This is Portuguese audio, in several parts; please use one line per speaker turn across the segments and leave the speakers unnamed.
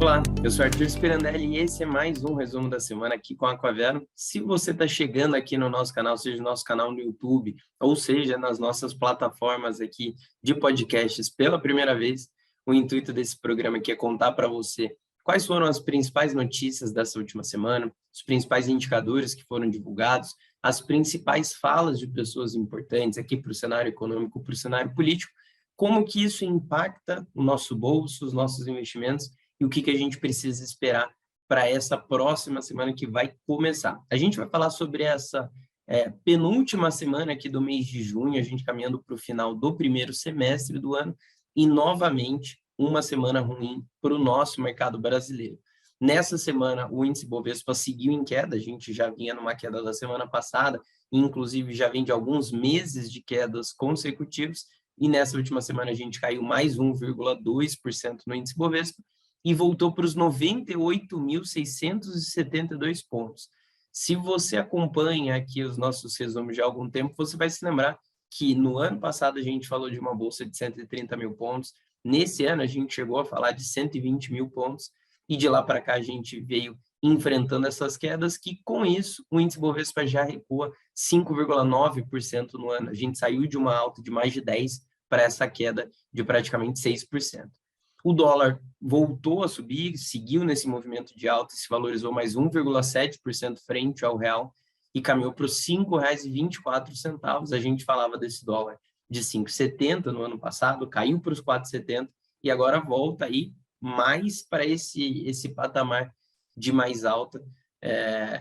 Olá, eu sou Arthur Spirandelli e esse é mais um resumo da semana aqui com a Aquavero. Se você está chegando aqui no nosso canal, seja no nosso canal no YouTube, ou seja, nas nossas plataformas aqui de podcasts pela primeira vez, o intuito desse programa aqui é contar para você quais foram as principais notícias dessa última semana, os principais indicadores que foram divulgados, as principais falas de pessoas importantes aqui para o cenário econômico, para o cenário político, como que isso impacta o nosso bolso, os nossos investimentos, e o que a gente precisa esperar para essa próxima semana que vai começar. A gente vai falar sobre essa penúltima semana aqui do mês de junho, a gente caminhando para o final do primeiro semestre do ano, e novamente uma semana ruim para o nosso mercado brasileiro. Nessa semana, o índice Bovespa seguiu em queda, a gente já vinha numa queda da semana passada, inclusive já vem de alguns meses de quedas consecutivos, e nessa última semana a gente caiu mais 1,2% no índice Bovespa, e voltou para os 98.672 pontos. Se você acompanha aqui os nossos resumos de há algum tempo, você vai se lembrar que no ano passado a gente falou de uma bolsa de 130 mil pontos, nesse ano a gente chegou a falar de 120 mil pontos, e de lá para cá a gente veio enfrentando essas quedas, que com isso o índice Bovespa já recua 5,9% no ano. A gente saiu de uma alta de mais de 10% para essa queda de praticamente 6%. O dólar voltou a subir, seguiu nesse movimento de alta, se valorizou mais 1,7% frente ao real e caminhou para os R$ 5,24. A gente falava desse dólar de 5,70 no ano passado, caiu para os 4,70 e agora volta aí mais para esse patamar de mais alta.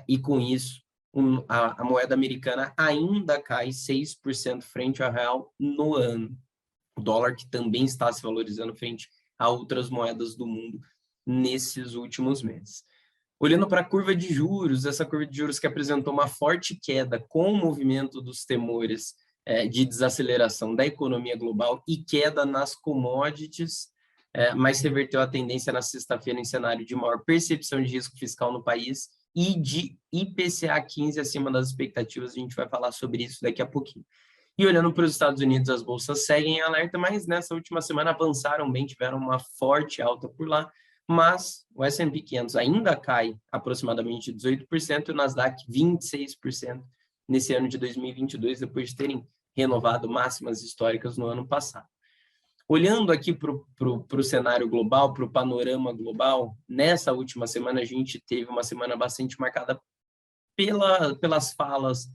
E com isso, a moeda americana ainda cai 6% frente ao real no ano. O dólar que também está se valorizando frente a outras moedas do mundo nesses últimos meses. Olhando para a curva de juros, essa curva de juros que apresentou uma forte queda com o movimento dos temores de desaceleração da economia global e queda nas commodities, mas reverteu a tendência na sexta-feira em cenário de maior percepção de risco fiscal no país e de IPCA 15 acima das expectativas. A gente vai falar sobre isso daqui a pouquinho. E olhando para os Estados Unidos, as bolsas seguem em alerta, mas nessa última semana avançaram bem, tiveram uma forte alta por lá, mas o S&P 500 ainda cai aproximadamente 18% e o Nasdaq 26% nesse ano de 2022, depois de terem renovado máximas históricas no ano passado. Olhando aqui para o cenário global, para o panorama global, nessa última semana a gente teve uma semana bastante marcada pelas falas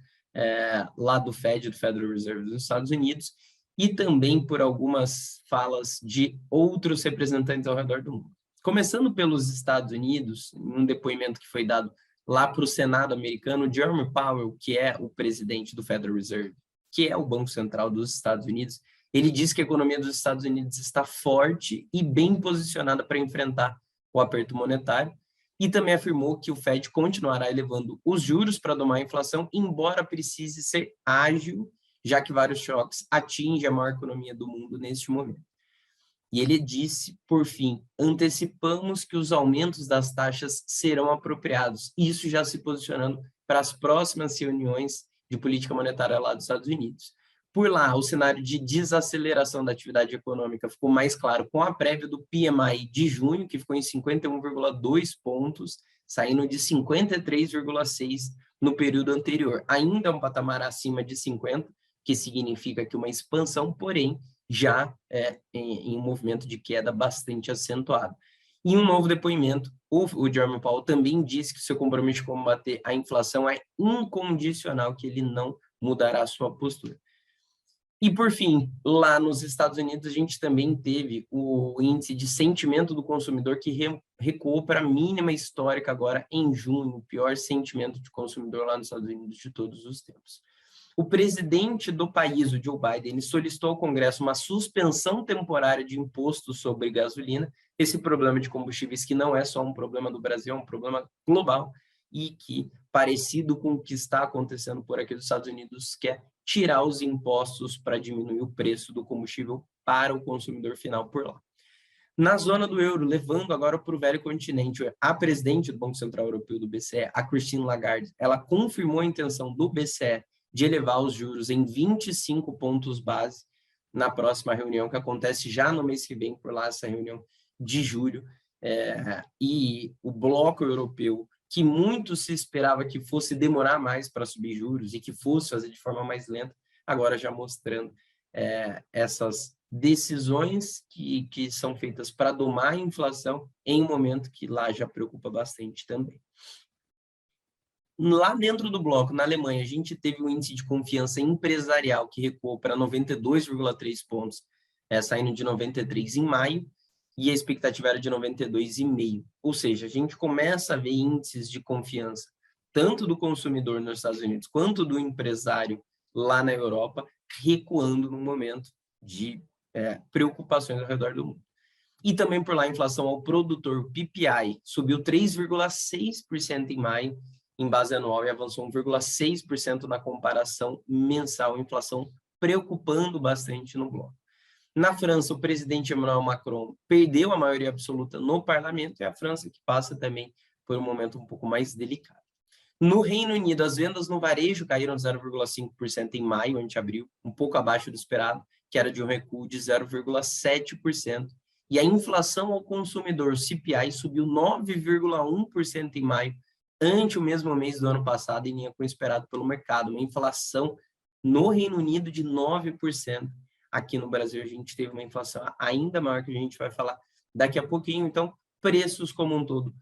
lá do Fed, do Federal Reserve dos Estados Unidos, e também por algumas falas de outros representantes ao redor do mundo. Começando pelos Estados Unidos, em um depoimento que foi dado lá para o Senado americano, Jerome Powell, que é o presidente do Federal Reserve, que é o Banco Central dos Estados Unidos, ele disse que a economia dos Estados Unidos está forte e bem posicionada para enfrentar o aperto monetário, e também afirmou que o Fed continuará elevando os juros para domar a inflação, embora precise ser ágil, já que vários choques atingem a maior economia do mundo neste momento. E ele disse, por fim, antecipamos que os aumentos das taxas serão apropriados, isso já se posicionando para as próximas reuniões de política monetária lá dos Estados Unidos. Por lá, o cenário de desaceleração da atividade econômica ficou mais claro com a prévia do PMI de junho, que ficou em 51,2 pontos, saindo de 53,6 no período anterior. Ainda um patamar acima de 50, que significa que uma expansão, porém, já em um movimento de queda bastante acentuado. Em um novo depoimento, o Jerome Powell também disse que seu compromisso de combater a inflação é incondicional, que ele não mudará a sua postura. E, por fim, lá nos Estados Unidos, a gente também teve o índice de sentimento do consumidor que recuou para a mínima histórica agora em junho, o pior sentimento de consumidor lá nos Estados Unidos de todos os tempos. O presidente do país, o Joe Biden, solicitou ao Congresso uma suspensão temporária de impostos sobre gasolina, esse problema de combustíveis que não é só um problema do Brasil, é um problema global e que, parecido com o que está acontecendo por aqui nos Estados Unidos, quer tirar os impostos para diminuir o preço do combustível para o consumidor final por lá. Na zona do euro, levando agora para o velho continente, a presidente do Banco Central Europeu, do BCE, a Christine Lagarde, ela confirmou a intenção do BCE de elevar os juros em 25 pontos base na próxima reunião, que acontece já no mês que vem, por lá, essa reunião de julho. e o bloco europeu, que muito se esperava que fosse demorar mais para subir juros e que fosse fazer de forma mais lenta, agora já mostrando essas decisões que são feitas para domar a inflação em um momento que lá já preocupa bastante também. Lá dentro do bloco, na Alemanha, a gente teve o índice de confiança empresarial que recuou para 92,3 pontos, saindo de 93 em maio, e a expectativa era de 92,5. Ou seja, a gente começa a ver índices de confiança, tanto do consumidor nos Estados Unidos, quanto do empresário lá na Europa, recuando no momento de preocupações ao redor do mundo. E também por lá a inflação ao produtor, o PPI, subiu 3,6% em maio, em base anual, e avançou 1,6% na comparação mensal, inflação preocupando bastante no bloco. Na França, o presidente Emmanuel Macron perdeu a maioria absoluta no parlamento, e a França que passa também por um momento um pouco mais delicado. No Reino Unido, as vendas no varejo caíram 0,5% em maio, ante abril, um pouco abaixo do esperado, que era de um recuo de 0,7%. E a inflação ao consumidor, o CPI, subiu 9,1% em maio, ante o mesmo mês do ano passado, em linha com o esperado pelo mercado. Uma inflação no Reino Unido de 9%. Aqui no Brasil, a gente teve uma inflação ainda maior, que a gente vai falar daqui a pouquinho. Então, preços como um todo,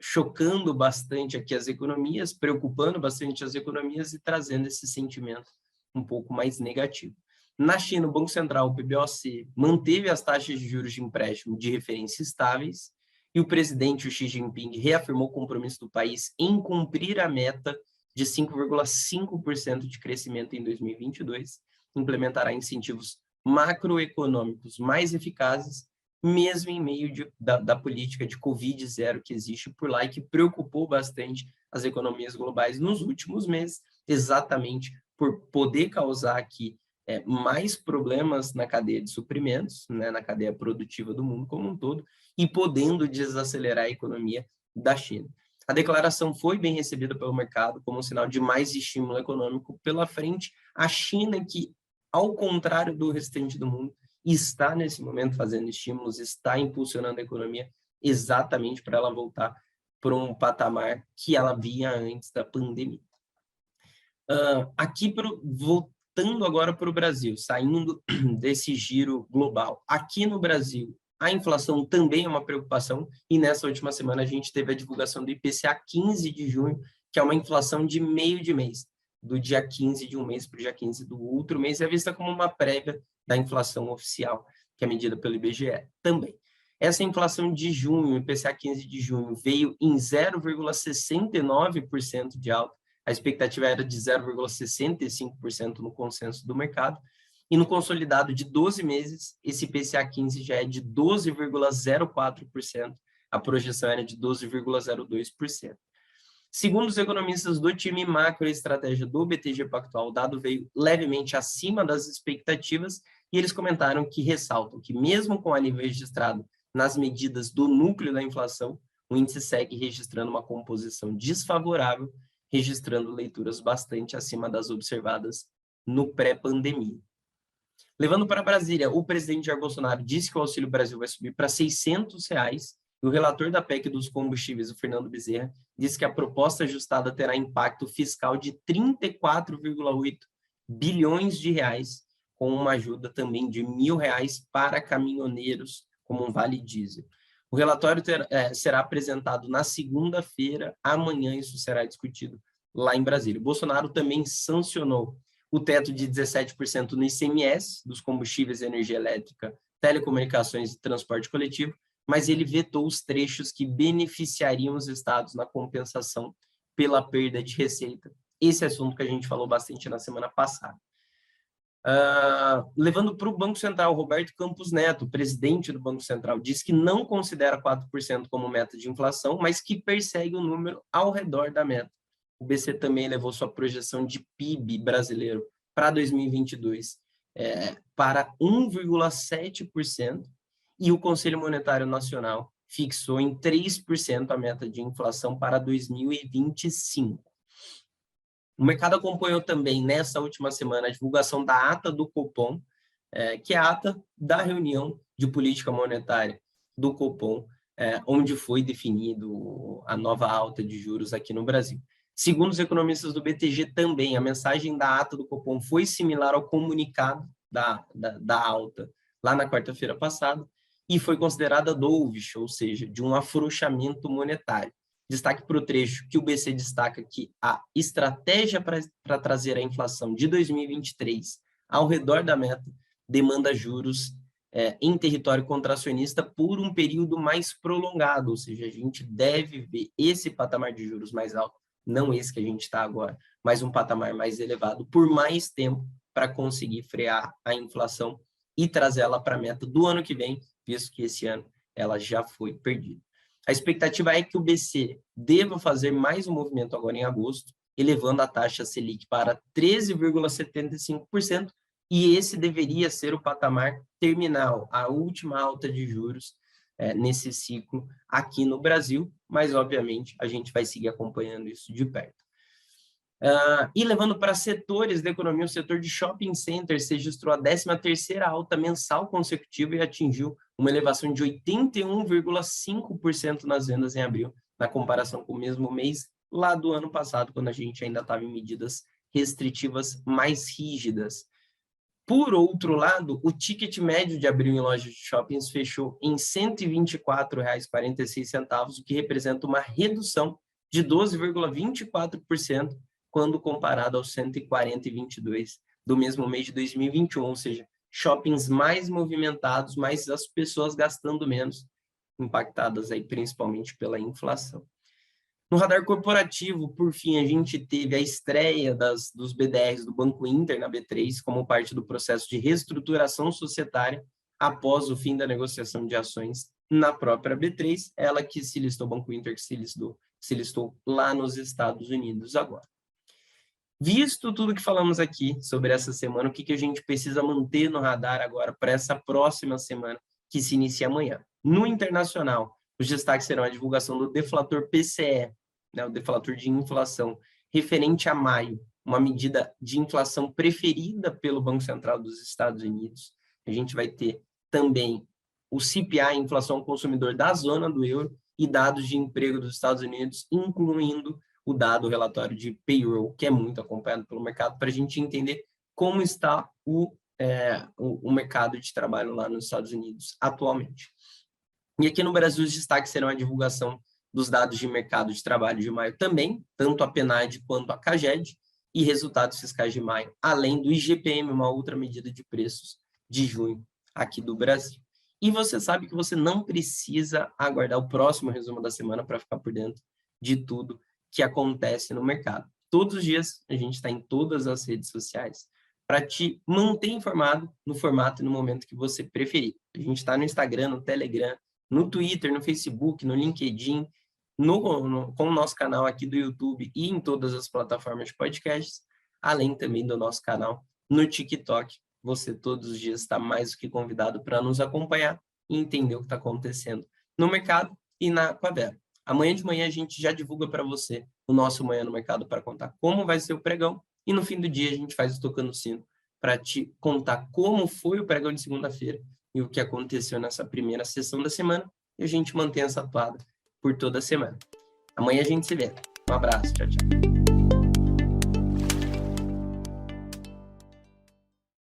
chocando bastante aqui as economias, preocupando bastante as economias e trazendo esse sentimento um pouco mais negativo. Na China, o Banco Central, o PBOC, manteve as taxas de juros de empréstimo de referência estáveis, e o presidente, o Xi Jinping, reafirmou o compromisso do país em cumprir a meta de 5,5% de crescimento em 2022, implementará incentivos macroeconômicos mais eficazes, mesmo em meio da política de Covid-0 que existe por lá e que preocupou bastante as economias globais nos últimos meses, exatamente por poder causar aqui mais problemas na cadeia de suprimentos, né, na cadeia produtiva do mundo como um todo, e podendo desacelerar a economia da China. A declaração foi bem recebida pelo mercado como um sinal de mais estímulo econômico pela frente. A China, que, ao contrário do restante do mundo, está nesse momento fazendo estímulos, está impulsionando a economia exatamente para ela voltar para um patamar que ela via antes da pandemia. Voltando agora para o Brasil, saindo desse giro global. Aqui no Brasil, a inflação também é uma preocupação, e nessa última semana a gente teve a divulgação do IPCA 15 de junho, que é uma inflação de meio de mês, do dia 15 de um mês para o dia 15 do outro mês, é vista como uma prévia da inflação oficial, que é medida pelo IBGE também. Essa inflação de junho, o IPCA 15 de junho, veio em 0,69% de alta, a expectativa era de 0,65% no consenso do mercado, e no consolidado de 12 meses, esse IPCA 15 já é de 12,04%, a projeção era de 12,02%. Segundo os economistas do time macroestratégia do BTG Pactual, o dado veio levemente acima das expectativas, e eles comentaram que ressaltam que mesmo com o alívio registrado nas medidas do núcleo da inflação, o índice segue registrando uma composição desfavorável, registrando leituras bastante acima das observadas no pré-pandemia. Levando para Brasília, o presidente Jair Bolsonaro disse que o Auxílio Brasil vai subir para R$ 600, e o relator da PEC dos combustíveis, o Fernando Bezerra, disse que a proposta ajustada terá impacto fiscal de 34,8 bilhões de reais, com uma ajuda também de R$ 1.000 para caminhoneiros, como um vale diesel. O relatório será apresentado na segunda-feira, amanhã isso será discutido lá em Brasília. O Bolsonaro também sancionou o teto de 17% no ICMS, dos combustíveis, energia elétrica, telecomunicações e transporte coletivo, mas ele vetou os trechos que beneficiariam os estados na compensação pela perda de receita. Esse assunto que a gente falou bastante na semana passada. Levando para o Banco Central, Roberto Campos Neto, presidente do Banco Central, diz que não considera 4% como meta de inflação, mas que persegue o número ao redor da meta. O BC também levou sua projeção de PIB brasileiro para 2022 para 1,7%, e o Conselho Monetário Nacional fixou em 3% a meta de inflação para 2025. O mercado acompanhou também, nessa última semana, a divulgação da ata do Copom, que é a ata da reunião de política monetária do Copom, onde foi definido a nova alta de juros aqui no Brasil. Segundo os economistas do BTG também, a mensagem da ata do Copom foi similar ao comunicado da alta lá na quarta-feira passada e foi considerada dovish, ou seja, de um afrouxamento monetário. Destaque para o trecho que o BC destaca que a estratégia para trazer a inflação de 2023 ao redor da meta demanda juros em território contracionista por um período mais prolongado, ou seja, a gente deve ver esse patamar de juros mais alto, não esse que a gente está agora, mas um patamar mais elevado por mais tempo para conseguir frear a inflação e trazer ela para a meta do ano que vem, visto que esse ano ela já foi perdida. A expectativa é que o BC deva fazer mais um movimento agora em agosto, elevando a taxa Selic para 13,75%, e esse deveria ser o patamar terminal, a última alta de juros nesse ciclo aqui no Brasil, mas, obviamente, a gente vai seguir acompanhando isso de perto. E levando para setores da economia, o setor de shopping centers registrou a 13ª alta mensal consecutiva e atingiu uma elevação de 81,5% nas vendas em abril, na comparação com o mesmo mês lá do ano passado, quando a gente ainda estava em medidas restritivas mais rígidas. Por outro lado, o ticket médio de abril em lojas de shoppings fechou em R$ 124,46, o que representa uma redução de 12,24% quando comparado aos R$ 140,22 do mesmo mês de 2021, ou seja, shoppings mais movimentados, mas as pessoas gastando menos, impactadas aí principalmente pela inflação. No radar corporativo, por fim, a gente teve a estreia dos BDRs do Banco Inter na B3 como parte do processo de reestruturação societária após o fim da negociação de ações na própria B3, ela que se listou, Banco Inter que se listou lá nos Estados Unidos agora. Visto tudo que falamos aqui sobre essa semana, o que a gente precisa manter no radar agora para essa próxima semana que se inicia amanhã? No internacional, os destaques serão a divulgação do deflator PCE, o deflator de inflação, referente a maio, uma medida de inflação preferida pelo Banco Central dos Estados Unidos. A gente vai ter também o CPI, inflação ao consumidor da zona do euro, e dados de emprego dos Estados Unidos, incluindo o dado relatório de payroll, que é muito acompanhado pelo mercado, para a gente entender como está o mercado de trabalho lá nos Estados Unidos atualmente. E aqui no Brasil, os destaques serão a divulgação dos dados de mercado de trabalho de maio também, tanto a PNAD quanto a CAGED, e resultados fiscais de maio, além do IGPM, uma outra medida de preços de junho aqui do Brasil. E você sabe que você não precisa aguardar o próximo resumo da semana para ficar por dentro de tudo que acontece no mercado. Todos os dias a gente está em todas as redes sociais para te manter informado no formato e no momento que você preferir. A gente está no Instagram, no Telegram, no Twitter, no Facebook, no LinkedIn, com o nosso canal aqui do YouTube e em todas as plataformas de podcasts, além também do nosso canal no TikTok. Você todos os dias está mais do que convidado para nos acompanhar e entender o que está acontecendo no mercado e na Aquavera. Amanhã de manhã a gente já divulga para você o nosso Manhã no Mercado para contar como vai ser o pregão, e no fim do dia a gente faz o Tocando o Sino para te contar como foi o pregão de segunda-feira e o que aconteceu nessa primeira sessão da semana, e a gente mantém essa toada por toda a semana. Amanhã a gente se vê. Um abraço, tchau, tchau.